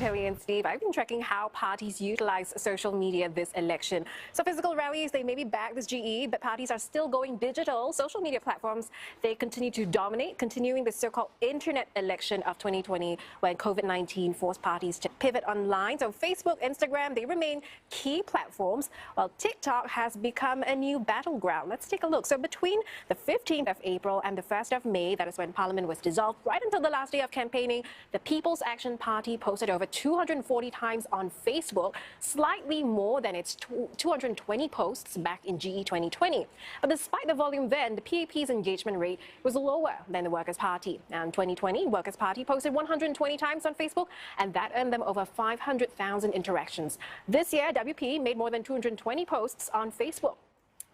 Kelly and Steve, I've been tracking how parties utilize social media this election. So physical rallies, they may be back this GE, but parties are still going digital. Social media platforms, they continue to dominate, continuing the so-called internet election of 2020 when COVID-19 forced parties to pivot online. So Facebook, Instagram, they remain key platforms, while TikTok has become a new battleground. Let's take a look. So between the 15th of April and the 1st of May, that is when Parliament was dissolved, right until the last day of campaigning, the People's Action Party posted over 240 times on Facebook, slightly more than its 220 posts back in GE 2020. But despite the volume then, the PAP's engagement rate was lower than the Workers' Party. Now in 2020, Workers' Party posted 120 times on Facebook, and that earned them over 500,000 interactions. This year, WP made more than 220 posts on Facebook.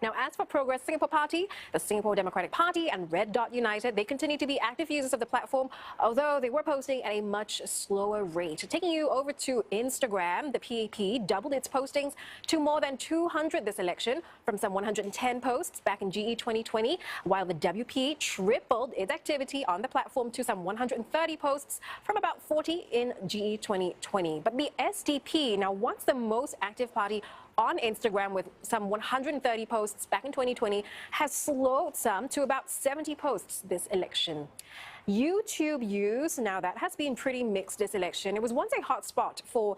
Now, as for Progress Singapore Party, the Singapore Democratic Party and Red Dot United, they continue to be active users of the platform, although they were posting at a much slower rate. Taking you over to Instagram, the PAP doubled its postings to more than 200 this election, from some 110 posts back in GE 2020, while the WP tripled its activity on the platform to some 130 posts from about 40 in GE 2020. But the SDP, now once the most active party on Instagram with some 130 posts back in 2020, has slowed some to about 70 posts this election. YouTube use, now that has been pretty mixed this election. It was once a hot spot for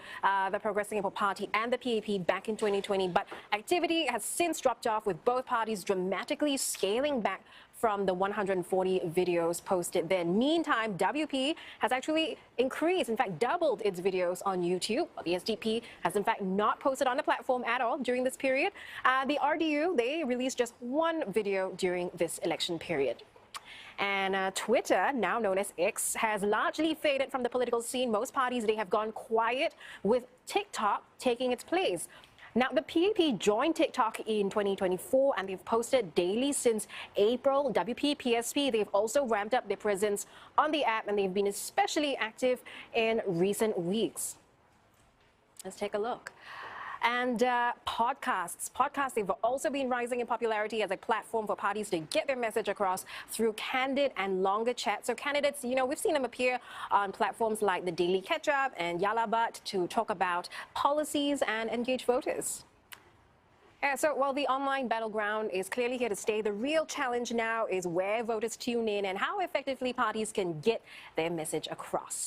the Progress Singapore Party and the PAP back in 2020, but activity has since dropped off, with both parties dramatically scaling back from the 140 videos posted then. Meantime, WP has actually increased, in fact doubled its videos on YouTube. The SDP has in fact not posted on the platform at all during this period. The RDU, they released just one video during this election period. And Twitter, now known as X, has largely faded from the political scene. Most parties, they have gone quiet, with TikTok taking its place. Now, the PAP joined TikTok in 2024, and they've posted daily since April. WP, PSP, they've also ramped up their presence on the app, and they've been especially active in recent weeks. Let's take a look. And podcasts, they've also been rising in popularity as a platform for parties to get their message across through candid and longer chats. So candidates, we've seen them appear on platforms like the Daily Catch-Up and Yalabat to talk about policies and engage voters. So while the online battleground is clearly here to stay, the real challenge now is where voters tune in and how effectively parties can get their message across.